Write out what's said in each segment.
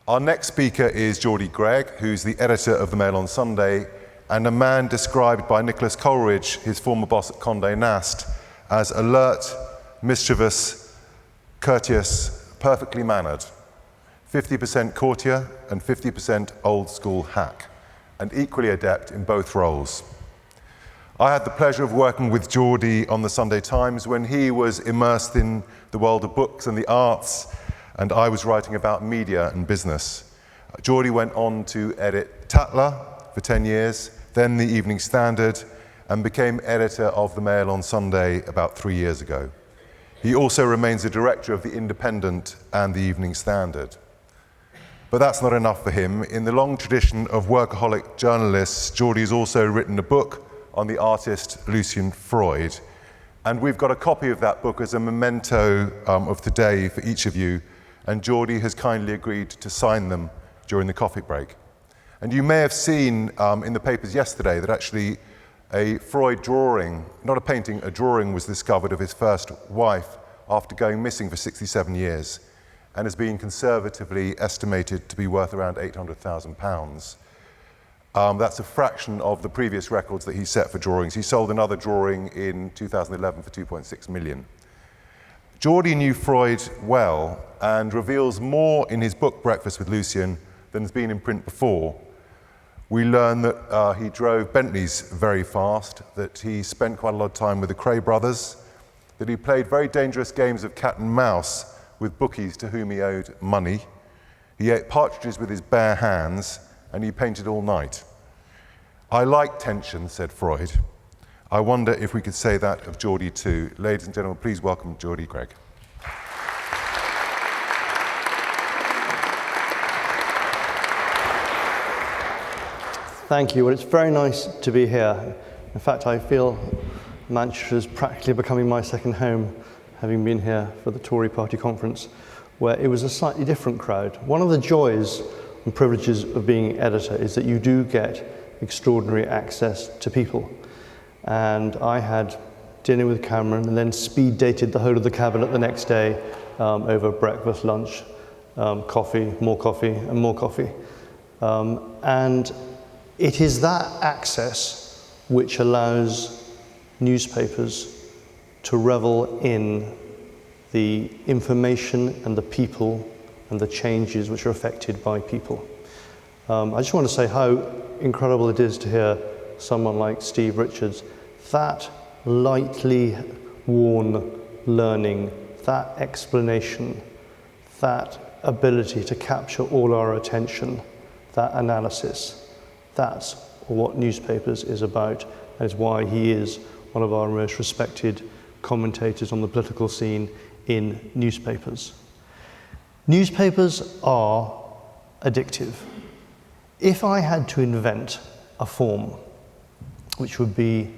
Our next speaker is Geordie Greig, who's the editor of the Mail on Sunday, and a man described by Nicholas Coleridge, his former boss at Condé Nast, as alert, mischievous, courteous, perfectly mannered, 50% courtier and 50% old school hack, and equally adept in both roles. I had the pleasure of working with Geordie on the Sunday Times when he was immersed in the world of books and the arts, and I was writing about media and business. Geordie went on to edit Tatler for 10 years, then the Evening Standard, and became editor of the Mail on Sunday about 3 years ago. He also remains a director of the Independent and the Evening Standard. But that's not enough for him. In the long tradition of workaholic journalists, Geordie has also written a book on the artist Lucian Freud. And we've got a copy of that book as a memento of today for each of you. And Geordie has kindly agreed to sign them during the coffee break. And you may have seen in the papers yesterday that actually a Freud drawing, not a painting, a drawing was discovered of his first wife after going missing for 67 years and has been conservatively estimated to be worth around £800,000. That's a fraction of the previous records that he set for drawings. He sold another drawing in 2011 for 2.6 million. Geordie knew Freud well and reveals more in his book Breakfast with Lucian than has been in print before. We learn that he drove Bentleys very fast, that he spent quite a lot of time with the Cray brothers, that he played very dangerous games of cat and mouse with bookies to whom he owed money. He ate partridges with his bare hands, and he painted all night. I like tension, said Freud. I wonder if we could say that of Geordie too. Ladies and gentlemen, please welcome Geordie Greig. Thank you. Well, it's very nice to be here. In fact, I feel Manchester is practically becoming my second home, having been here for the Tory party conference, where it was a slightly different crowd. One of the joys and privileges of being editor is that you do get extraordinary access to people. And I had dinner with Cameron and then speed dated the whole of the cabinet the next day over breakfast, lunch, coffee, and more coffee. And it is that access which allows newspapers to revel in the information and the people and the changes which are affected by people. I just want to say how incredible it is to hear someone like Steve Richards, that lightly worn learning, that explanation, that ability to capture all our attention, that analysis. That's what newspapers is about, and is why he is one of our most respected commentators on the political scene in newspapers. Newspapers are addictive. If I had to invent a form which would be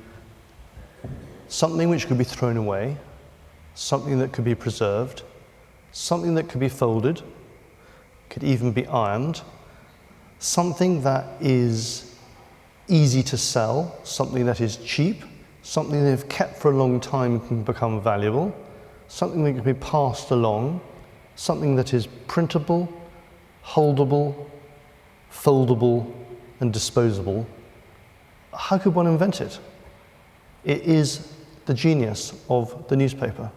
something which could be thrown away, something that could be preserved, something that could be folded, could even be ironed, something that is easy to sell, something that is cheap, something that if kept for a long time can become valuable, something that can be passed along, something that is printable, holdable, foldable, and disposable, how could one invent it? It is the genius of the newspaper.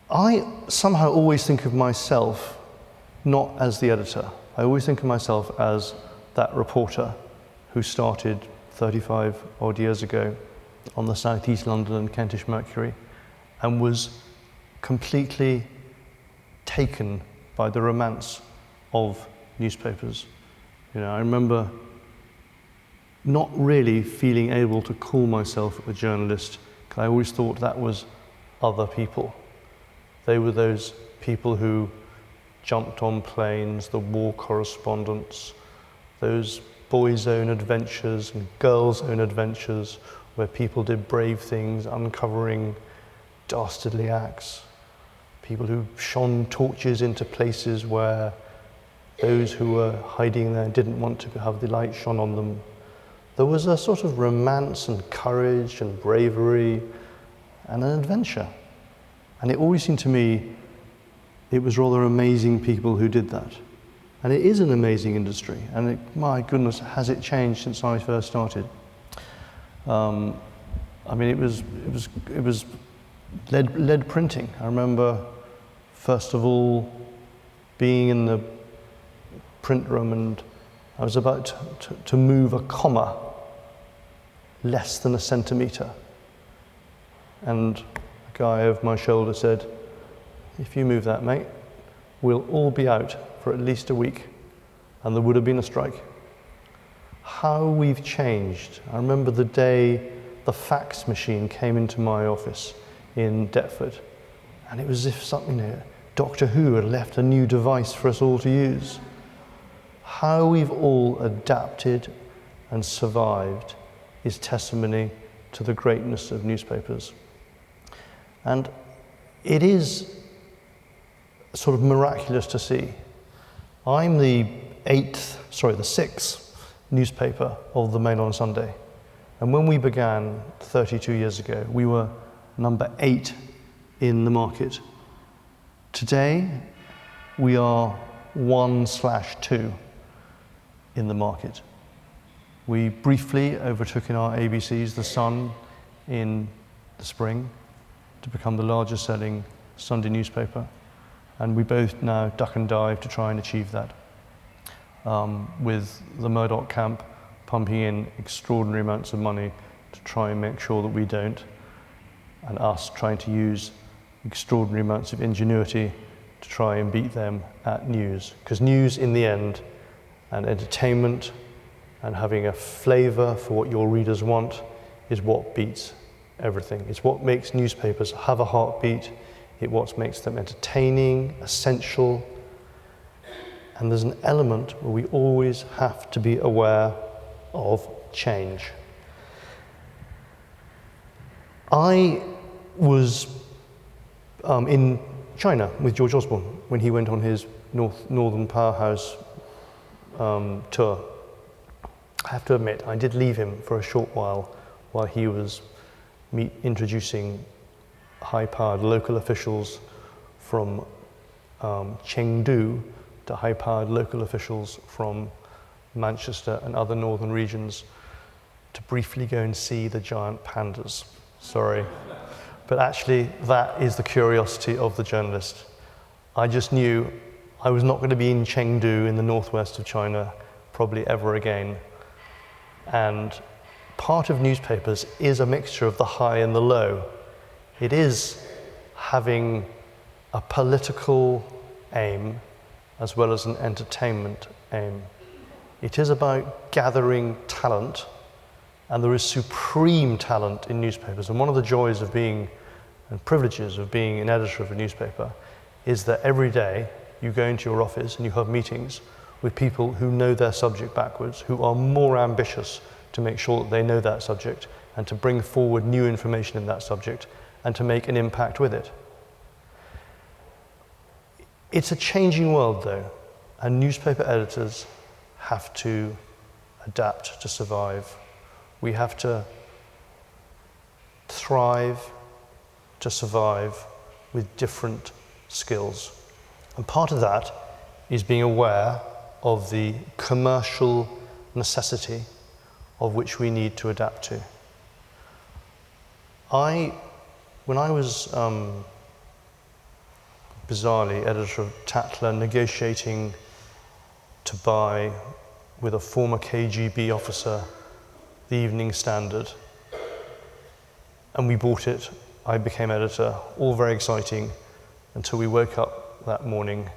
I somehow always think of myself not as the editor. I always think of myself as that reporter who started 35 odd years ago on the South East London and Kentish Mercury and was completely taken by the romance of newspapers. You know, I remember not really feeling able to call myself a journalist, because I always thought that was other people. They were those people who jumped on planes, the war correspondents, those boys' own adventures and girls' own adventures where people did brave things, uncovering dastardly acts, people who shone torches into places where those who were hiding there didn't want to have the light shone on them. There was a sort of romance and courage and bravery and an adventure. And it always seemed to me it was rather amazing people who did that. And it is an amazing industry, and my goodness, has it changed since I first started. I mean, it was lead printing. I remember, first of all, being in the print room, and I was about to move a comma less than a centimetre. And a guy over my shoulder said, "If you move that, mate, we'll all be out for at least a week." And there would have been a strike. How we've changed. I remember the day the fax machine came into my office in Deptford, and it was as if something, Doctor Who had left a new device for us all to use. How we've all adapted and survived is testimony to the greatness of newspapers. And it is sort of miraculous to see. I'm the sixth newspaper of the Mail on Sunday. And when we began 32 years ago, we were number 8 in the market. Today, we are 1/2 in the market. We briefly overtook in our ABCs The Sun in the spring to become the largest selling Sunday newspaper. And we both now duck and dive to try and achieve that, with the Murdoch camp pumping in extraordinary amounts of money to try and make sure that we don't, and us trying to use extraordinary amounts of ingenuity to try and beat them at news. Because news, in the end, and entertainment, and having a flavour for what your readers want, is what beats everything. It's what makes newspapers have a heartbeat. It's what makes them entertaining, essential. And there's an element where we always have to be aware of change. I was in China with George Osborne when he went on his Northern Powerhouse tour. I have to admit, I did leave him for a short while he was introducing high-powered local officials from Chengdu to high-powered local officials from Manchester and other northern regions to briefly go and see the giant pandas. Sorry. But actually, that is the curiosity of the journalist. I just knew I was not going to be in Chengdu in the northwest of China probably ever again. And part of newspapers is a mixture of the high and the low. It is having a political aim as well as an entertainment aim. It is about gathering talent, and there is supreme talent in newspapers. And one of the joys of being, and privileges of being an editor of a newspaper, is that every day you go into your office and you have meetings with people who know their subject backwards, who are more ambitious to make sure that they know that subject and to bring forward new information in that subject and to make an impact with it. It's a changing world, though, and newspaper editors have to adapt to survive. We have to thrive to survive with different skills. And part of that is being aware of the commercial necessity of which we need to adapt to. When I was bizarrely editor of Tatler, negotiating to buy with a former KGB officer the Evening Standard, and we bought it, I became editor, all very exciting, until we woke up that morning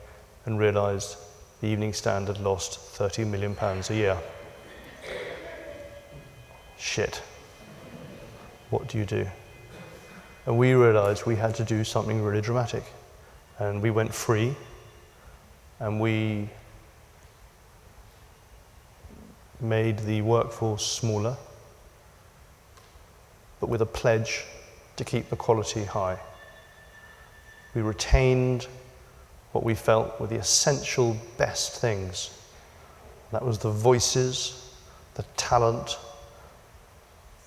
and realised the Evening Standard lost £30 million a year. Shit. What do you do? And we realised we had to do something really dramatic. And we went free, and we made the workforce smaller, but with a pledge to keep the quality high. We retained what we felt were the essential best things. That was the voices, the talent,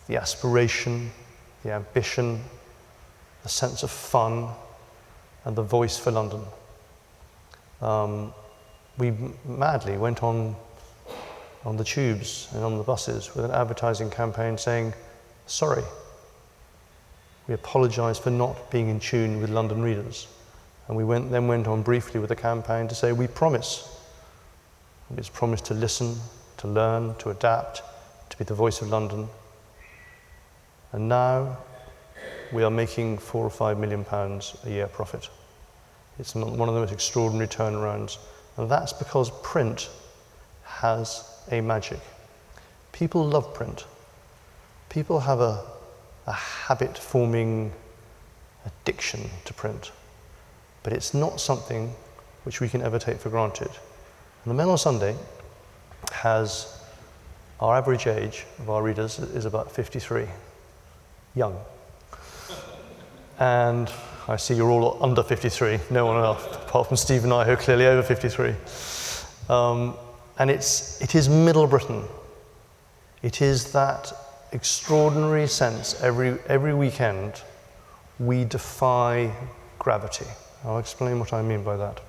the aspiration, the ambition, the sense of fun, and the voice for London. we madly went on the tubes and on the buses with an advertising campaign saying, sorry, we apologise for not being in tune with London readers. And we then went on briefly with a campaign to say, we promise. It's promised to listen, to learn, to adapt, to be the voice of London. And now we are making £4 or £5 million a year profit. It's one of the most extraordinary turnarounds. And that's because print has a magic. People love print. People have a habit-forming addiction to print. But it's not something which we can ever take for granted. And the Mail on Sunday has, our average age of our readers is about 53, young. And I see you're all under 53, no one else, apart from Steve and I, who are clearly over 53. And it is Middle Britain. It is that extraordinary sense every weekend we defy gravity. I'll explain what I mean by that.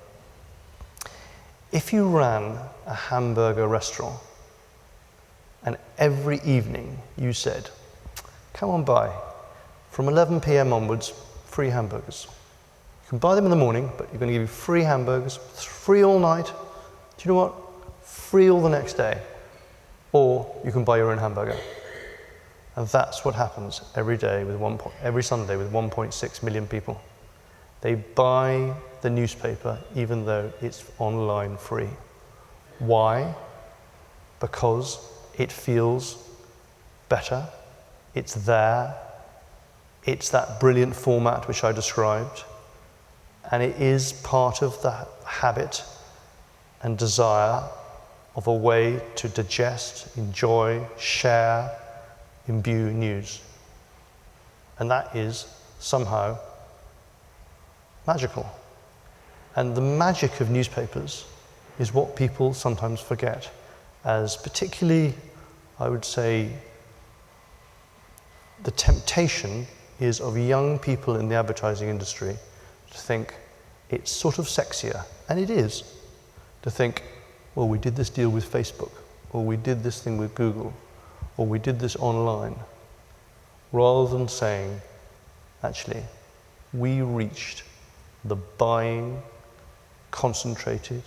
If you ran a hamburger restaurant and every evening you said, come on by, from 11 p.m. onwards, free hamburgers. You can buy them in the morning, but you're going to give you free hamburgers, free all night. Do you know what? Free all the next day. Or you can buy your own hamburger. And that's what happens every day every Sunday with 1.6 million people. They buy the newspaper even though it's online free. Why? Because it feels better, it's there, it's that brilliant format which I described, and it is part of the habit and desire of a way to digest, enjoy, share, imbue news. And that is somehow magical. And the magic of newspapers is what people sometimes forget, as particularly, I would say, the temptation is of young people in the advertising industry to think it's sort of sexier, and it is, to think, well, we did this deal with Facebook, or we did this thing with Google, or we did this online, rather than saying, actually, we reached the buying, concentrated,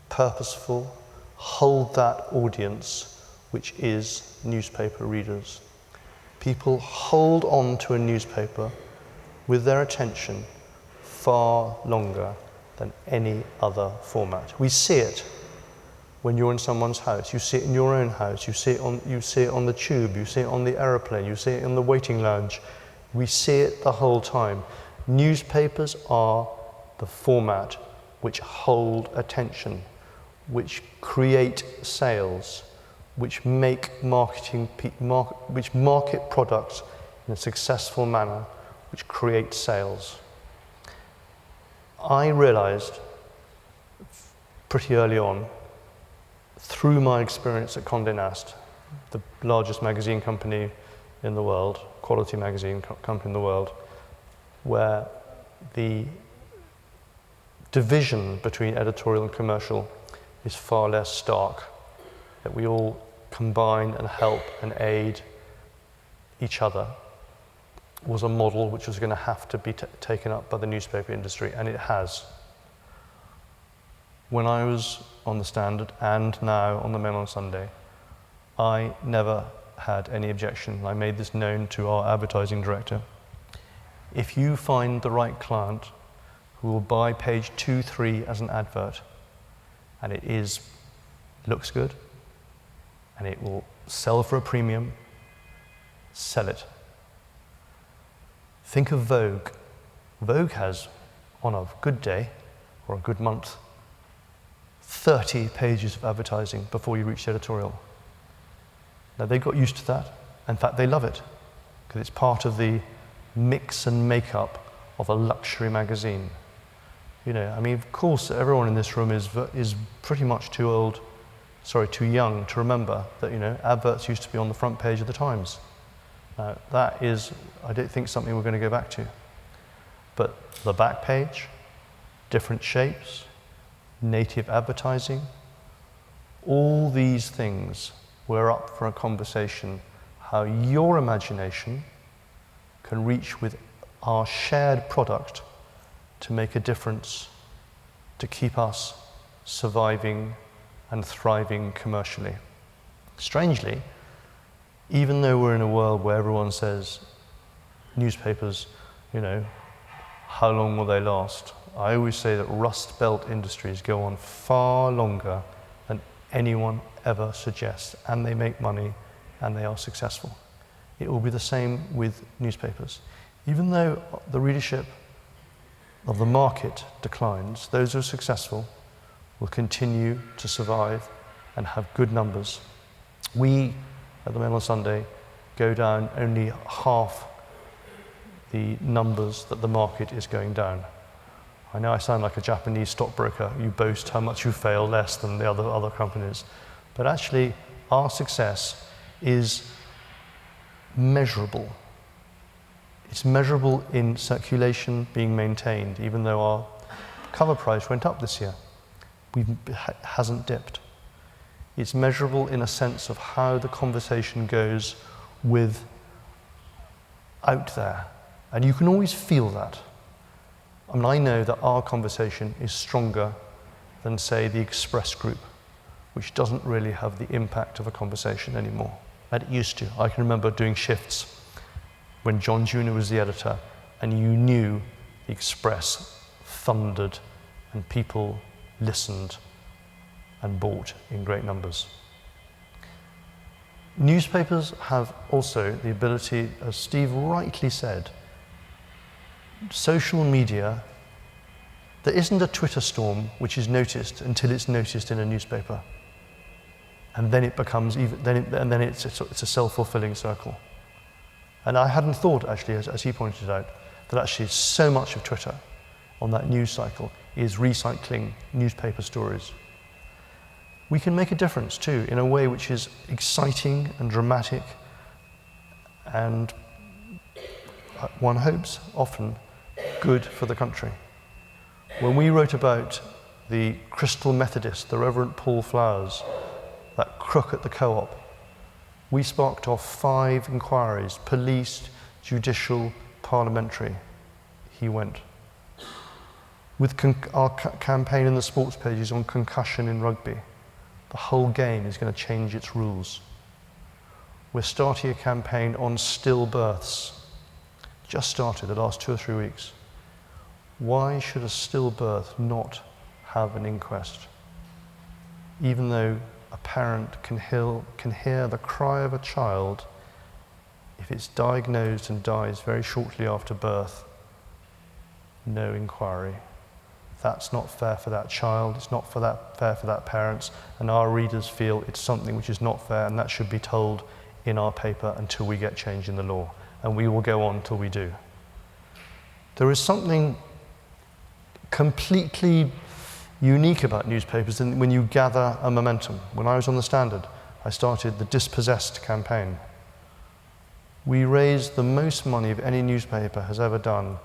purposeful, hold that audience, which is newspaper readers. People hold on to a newspaper with their attention far longer than any other format. We see it when you're in someone's house. You see it in your own house. You see it on the tube. You see it on the aeroplane. You see it in the waiting lounge. We see it the whole time. Newspapers are the format which hold attention, which create sales, which make which market products in a successful manner, which create sales. I realized pretty early on, through my experience at Condé Nast, the largest magazine company in the world, quality magazine company in the world, where the division between editorial and commercial is far less stark, that we all combine and help and aid each other, was a model which was going to have to be taken up by the newspaper industry, and it has. When I was on the Standard and now on the Mail on Sunday, I never had any objection. I made this known to our advertising director. If you find the right client who will buy page 2, 3 as an advert, and it looks good, and it will sell for a premium, sell it. Think of Vogue. Vogue has, on a good day or a good month, 30 pages of advertising before you reach the editorial. Now, they got used to that. In fact, they love it, because it's part of the mix and makeup of a luxury magazine. You know, I mean, of course, everyone in this room is pretty much too young to remember that, you know, adverts used to be on the front page of the Times. Now, that is, I don't think, something we're going to go back to. But the back page, different shapes, native advertising. All these things were up for a conversation, how your imagination can reach with our shared product to make a difference, to keep us surviving and thriving commercially. Strangely, even though we're in a world where everyone says newspapers, how long will they last? I always say that Rust Belt industries go on far longer than anyone ever suggests, and they make money and they are successful. It will be the same with newspapers. Even though the readership of the market declines, those who are successful will continue to survive and have good numbers. We, at the Mail on Sunday, go down only half the numbers that the market is going down. I know I sound like a Japanese stockbroker. You boast how much you fail less than the other companies. But actually, our success is measurable. It's measurable in circulation being maintained, even though our cover price went up this year. It hasn't dipped. It's measurable in a sense of how the conversation goes with out there. And you can always feel that. I mean, I know that our conversation is stronger than, say, the Express Group, which doesn't really have the impact of a conversation anymore. And it used to. I can remember doing shifts when John Jr. was the editor, and you knew the Express thundered and people listened and bought in great numbers. Newspapers have also the ability, as Steve rightly said, social media, there isn't a Twitter storm which is noticed until it's noticed in a newspaper. And then it becomes it's a self-fulfilling circle. And I hadn't thought, actually, as he pointed out, that actually so much of Twitter on that news cycle is recycling newspaper stories. We can make a difference too, in a way which is exciting and dramatic, and one hopes often good for the country. When we wrote about the Crystal Methodist, the Reverend Paul Flowers, that crook at the co-op, we sparked off 5 inquiries: police, judicial, parliamentary. He went. With our campaign in the sports pages on concussion in rugby, the whole game is going to change its rules. We're starting a campaign on stillbirths. Just started the last 2 or 3 weeks. Why should a stillbirth not have an inquest? Even though a parent can hear the cry of a child, if it's diagnosed and dies very shortly after birth, no inquiry. That's not fair for that child, it's not fair for that parent, and our readers feel it's something which is not fair, and that should be told in our paper until we get change in the law, and we will go on till we do. There is something completely unique about newspapers when you gather a momentum. When I was on the Standard, I started the Dispossessed campaign. We raised the most money of any newspaper has ever done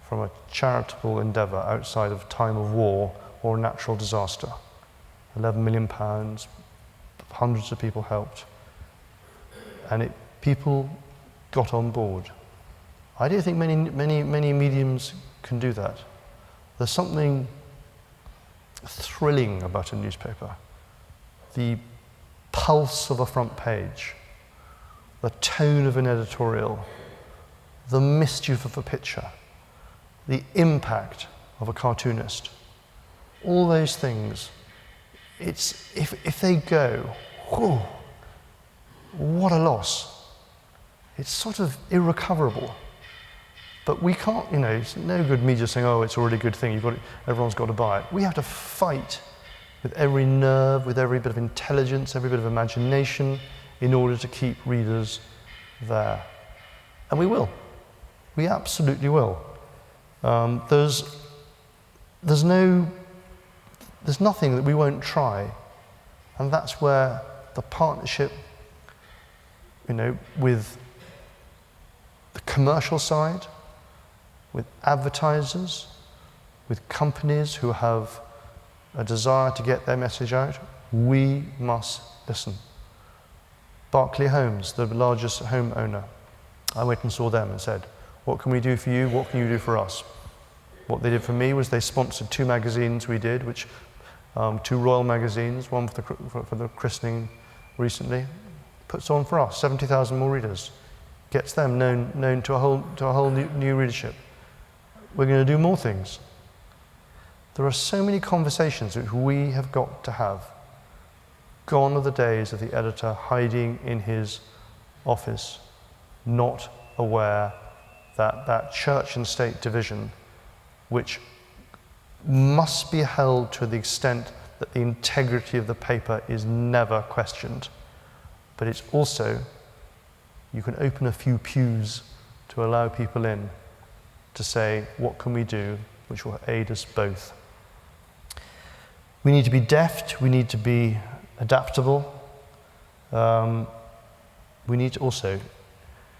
from a charitable endeavour outside of time of war or natural disaster. £11 million, hundreds of people helped, and people got on board. I don't think many mediums can do that. There's something thrilling about a newspaper. The pulse of a front page, the tone of an editorial, the mischief of a picture, the impact of a cartoonist. All those things, if they go, whew, what a loss. It's sort of irrecoverable. But we can't, it's no good me just saying, oh, it's already a good thing, everyone's got to buy it. We have to fight with every nerve, with every bit of intelligence, every bit of imagination, in order to keep readers there. And we will. We absolutely will. There's nothing that we won't try, and that's where the partnership, with the commercial side, with advertisers, with companies who have a desire to get their message out, we must listen. Berkeley Homes, the largest home owner, I went and saw them and said, what can we do for you? What can you do for us? What they did for me was they sponsored 2 magazines we did, which 2 royal magazines, one for the christening recently, puts on for us 70,000 more readers, gets them known to a whole new readership. We're going to do more things. There are so many conversations which we have got to have. Gone are the days of the editor hiding in his office, not aware that that church and state division, which must be held to the extent that the integrity of the paper is never questioned, but it's also, you can open a few pews to allow people in to say, what can we do which will aid us both? We need to be deft, we need to be adaptable. We need to also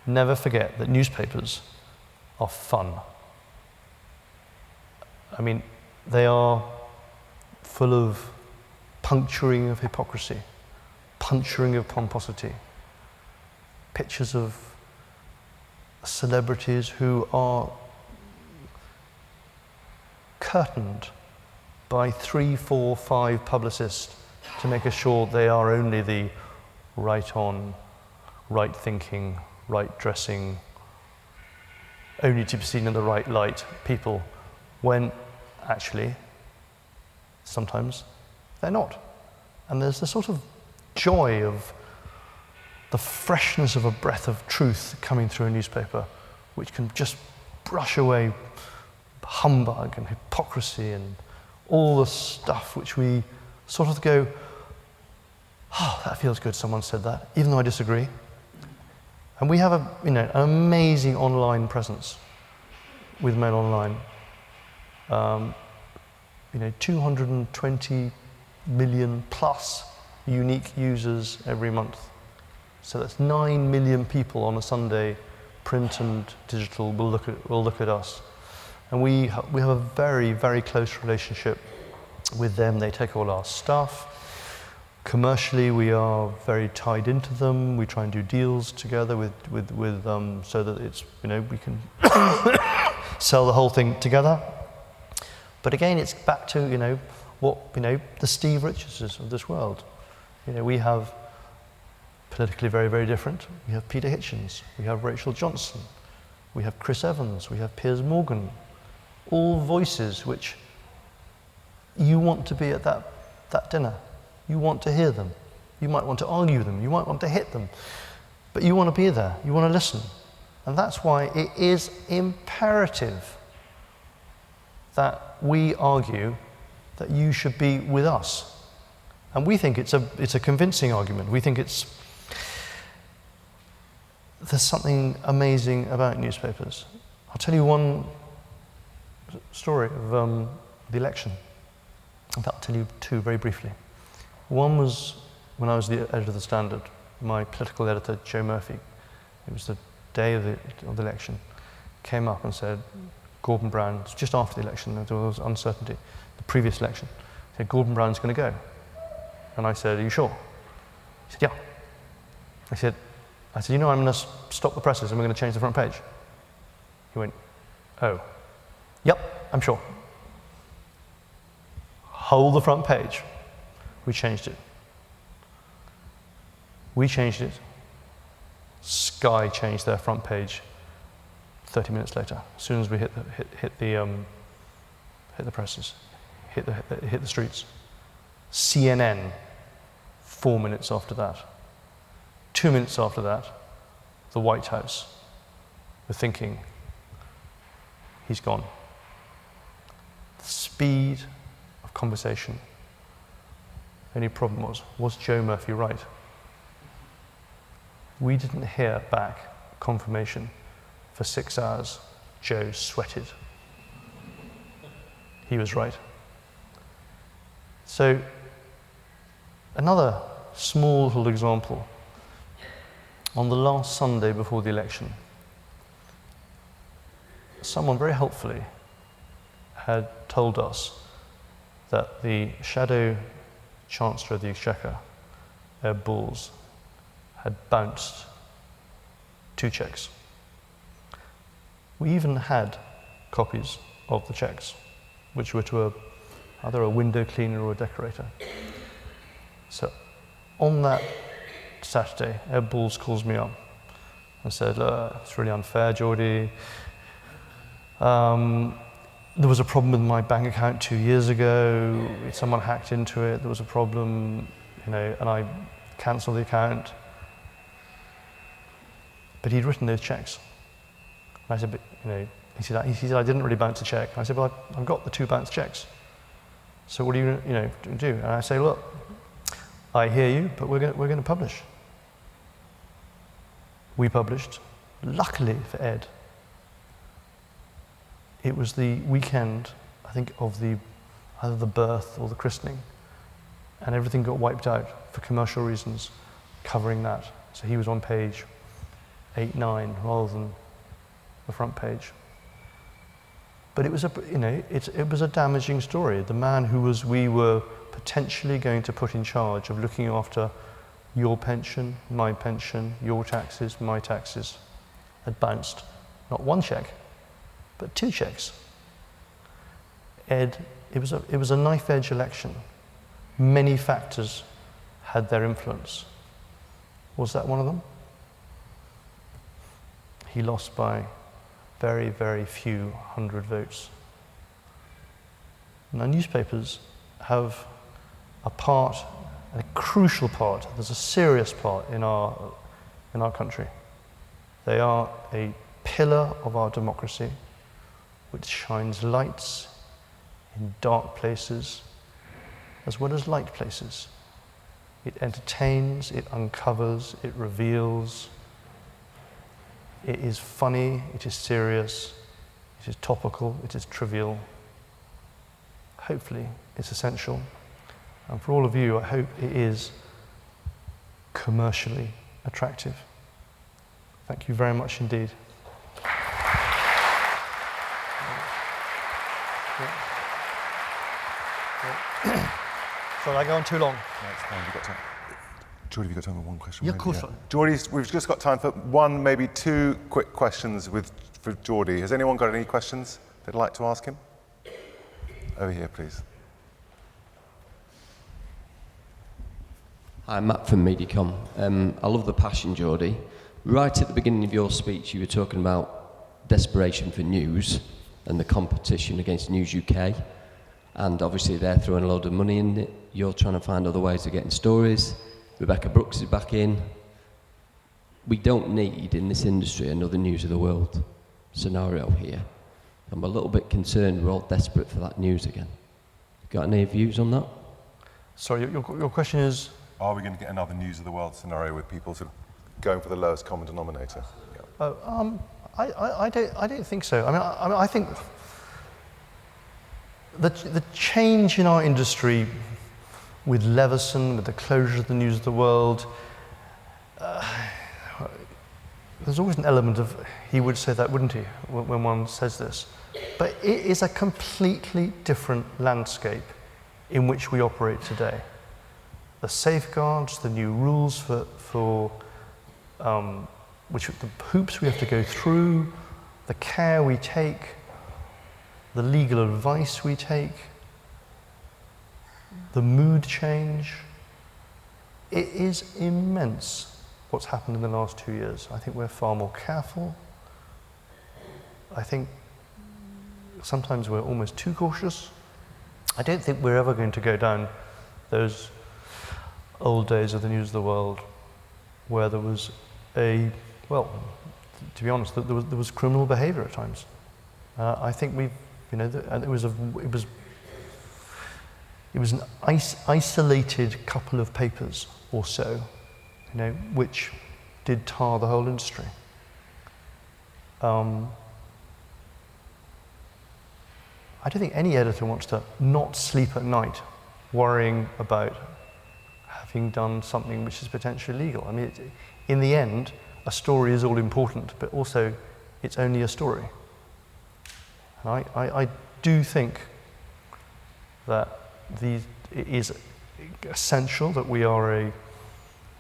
never forget that newspapers are fun. I mean, they are full of puncturing of hypocrisy, puncturing of pomposity, pictures of celebrities who are curtained by 3, 4, 5 publicists to make sure they are only the right on, right thinking, right dressing, only to be seen in the right light people, when actually sometimes they're not. And there's a sort of joy of the freshness of a breath of truth coming through a newspaper, which can just brush away humbug and hypocrisy and all the stuff which we sort of go, oh, that feels good, someone said that, even though I disagree. And we have an amazing online presence with Mail Online. 220 million plus unique users every month. So that's 9 million people on a Sunday, print and digital, will look at us. And we have a very, very close relationship with them. They take all our stuff. Commercially, we are very tied into them. We try and do deals together with so that it's, we can sell the whole thing together. But again, it's back to, the Steve Richardses of this world. We have politically very, very different. We have Peter Hitchens, we have Rachel Johnson, we have Chris Evans, we have Piers Morgan, all voices which you want to be at that dinner. You want to hear them. You might want to argue them. You might want to hit them. But you want to be there. You want to listen. And that's why it is imperative that we argue that you should be with us. And we think it's a convincing argument. We think there's something amazing about newspapers. I'll tell you one story of the election. In fact, I'll tell you 2 very briefly. One was when I was the editor of The Standard, my political editor, Joe Murphy. It was the day of the election. Came up and said, Gordon Brown, just after the election, there was uncertainty, the previous election, said, Gordon Brown's going to go. And I said, are you sure? He said, yeah. I said, I'm going to stop the presses and we're going to change the front page. He went, oh, yep, I'm sure. Hold the front page. We changed it. Sky changed their front page 30 minutes later. As soon as we hit the presses, hit the streets. CNN, 4 minutes after that. 2 minutes after that, the White House were thinking, he's gone. The speed of conversation. Only problem was Joe Murphy right? We didn't hear back confirmation for 6 hours. Joe sweated. He was right. So, another small little example. On the last Sunday before the election, someone very helpfully had told us that the shadow Chancellor of the Exchequer, Ed Balls, had bounced 2 cheques. We even had copies of the cheques, which were to either a window cleaner or a decorator. So on that Saturday, Ed Balls calls me up and said, "Look, it's really unfair, Geordie. There was a problem with my bank account 2 years ago. Someone hacked into it. There was a problem, and I cancelled the account." But he'd written those cheques. And I said, "But, he said, I didn't really bounce a cheque." And I said, "Well, I've got the 2 bounced cheques. So what do you do?" And I say, "Look, I hear you, but we're going to publish." We published. Luckily for Ed, it was the weekend, I think, of either the birth or the christening, and everything got wiped out for commercial reasons, covering that. So he was on page 8, 9, rather than the front page. But it was it was a damaging story. The man who we were potentially going to put in charge of looking after your pension, my pension, your taxes, my taxes, had bounced not 1 cheque, but 2 cheques. Ed, it was a knife-edge election. Many factors had their influence. Was that one of them? He lost by very, very few hundred votes. Now, newspapers have a crucial part. There's a serious part in our country. They are a pillar of our democracy, which shines lights in dark places as well as light places. It entertains, it uncovers, it reveals. It is funny, it is serious, it is topical, it is trivial. Hopefully, it's essential. And for all of you, I hope it is commercially attractive. Thank you very much indeed. Sorry, I go on too long. No, it's fine. We've got time. Geordie, have you got time for one question? Yeah, of course. Geordie, we've just got time for 1, maybe 2 quick questions for Geordie. Has anyone got any questions they'd like to ask him? Over here, please. Hi, Matt from Mediacom. I love the passion, Geordie. Right at the beginning of your speech, you were talking about desperation for news and the competition against News UK. And obviously they're throwing a load of money in it. You're trying to find other ways of getting stories. Rebecca Brooks is back in. We don't need, in this industry, another News of the World scenario here. I'm a little bit concerned we're all desperate for that news again. Got any views on that? Sorry, your question is? Are we going to get another News of the World scenario with people sort of going for the lowest common denominator? Yeah. I don't think so. I mean, I think the change in our industry with Leveson, with the closure of the News of the World, there's always an element of, he would say that, wouldn't he, when one says this. But it is a completely different landscape in which we operate today. The safeguards, the new rules for which the hoops we have to go through, the care we take, the legal advice we take, the mood change. It is immense what's happened in the last 2 years. I think we're far more careful. I think sometimes we're almost too cautious. I don't think we're ever going to go down those old days of the News of the World where there was well, to be honest, there was criminal behaviour at times. I think we've, and it was an isolated couple of papers or so, which did tar the whole industry. I don't think any editor wants to not sleep at night worrying about having done something which is potentially illegal. I mean, in the end, a story is all important, but also it's only a story. And I do think that it is essential that we are a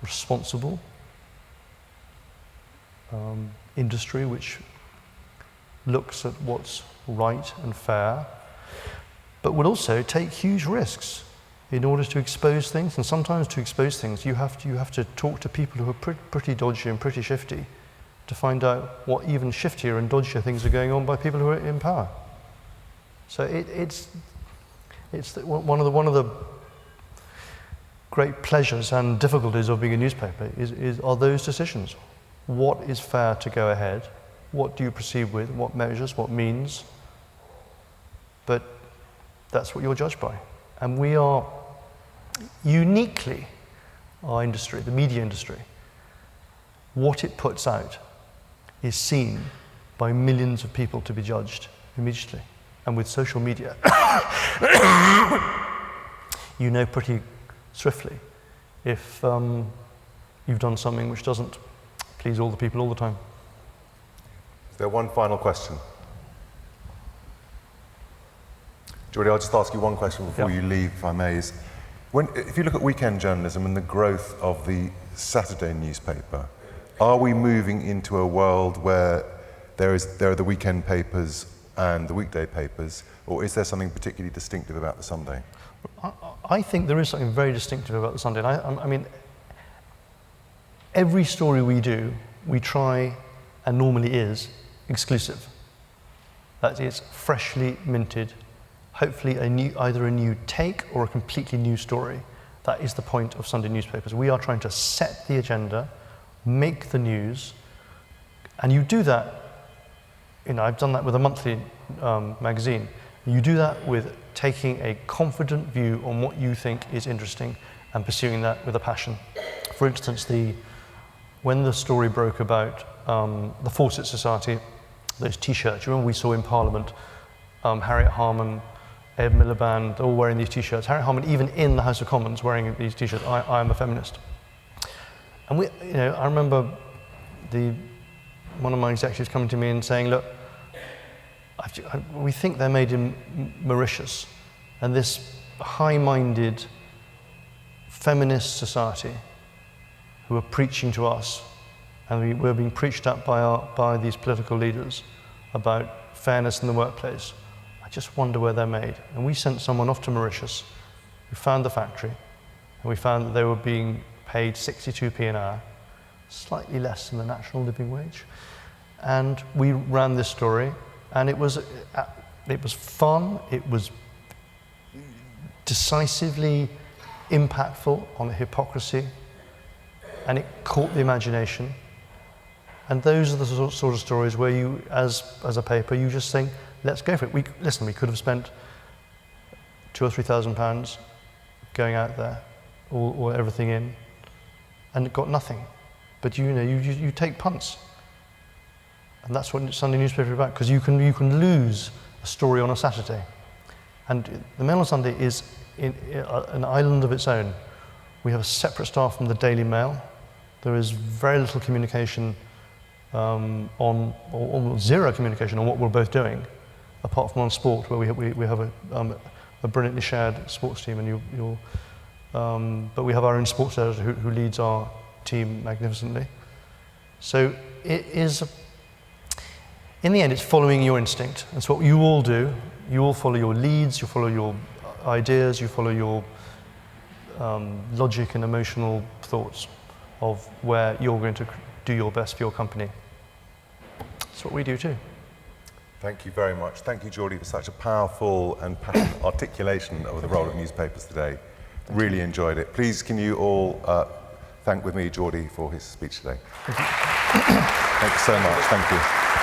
responsible industry which looks at what's right and fair, but would also take huge risks in order to expose things. And sometimes to expose things, you have to talk to people who are pretty dodgy and pretty shifty to find out what even shiftier and dodgier things are going on by people who are in power. So it's one of the great pleasures and difficulties of being a newspaper are those decisions. What is fair to go ahead? What do you proceed with? What measures? What means? But that's what you're judged by. And we are uniquely, our industry, the media industry, what it puts out is seen by millions of people to be judged immediately. And with social media, you know pretty swiftly if you've done something which doesn't please all the people all the time. Is there one final question? Geordie, I'll just ask you one question before you leave, if I may. If you look at weekend journalism and the growth of the Saturday newspaper, are we moving into a world where there are the weekend papers and the weekday papers, or is there something particularly distinctive about the Sunday? I think there is something very distinctive about the Sunday. I mean, every story we do, we try, and normally is, exclusive. That is freshly minted, hopefully either a new take or a completely new story. That is the point of Sunday newspapers. We are trying to set the agenda, make the news, and you do that. I've done that with a monthly magazine. You do that with taking a confident view on what you think is interesting and pursuing that with a passion. For instance, when the story broke about the Fawcett Society, those T-shirts, you remember we saw in Parliament, Harriet Harman, Ed Miliband, all wearing these T-shirts. Harriet Harman, even in the House of Commons, wearing these T-shirts, I am a feminist. And I remember one of my executives coming to me and saying, look, we think they're made in Mauritius, and this high-minded feminist society who are preaching to us, and we're being preached at by these political leaders about fairness in the workplace. I just wonder where they're made. And we sent someone off to Mauritius who found the factory, and we found that they were being paid 62p an hour, slightly less than the national living wage. And we ran this story, and it was fun, it was decisively impactful on the hypocrisy, and it caught the imagination. And those are the sort of stories where you, as a paper, you just think, let's go for it. We could have spent £2,000 or £3,000 going out there, or everything in, and it got nothing. But you take punts. And that's what Sunday newspaper is about, because you can lose a story on a Saturday. And the Mail on Sunday is in an island of its own. We have a separate staff from the Daily Mail. There is very little communication or zero communication on what we're both doing, apart from on sport, where we have a brilliantly shared sports team, but we have our own sports editor who leads our team magnificently. So it is, in the end, it's following your instinct. That's what you all do. You all follow your leads, you follow your ideas, you follow your logic and emotional thoughts of where you're going to do your best for your company. That's what we do too. Thank you very much. Thank you, Geordie, for such a powerful and passionate articulation of the role of newspapers today. Really enjoyed it. Please, can you all thank with me Geordie for his speech today. Thank you. Thank you so much. Thank you.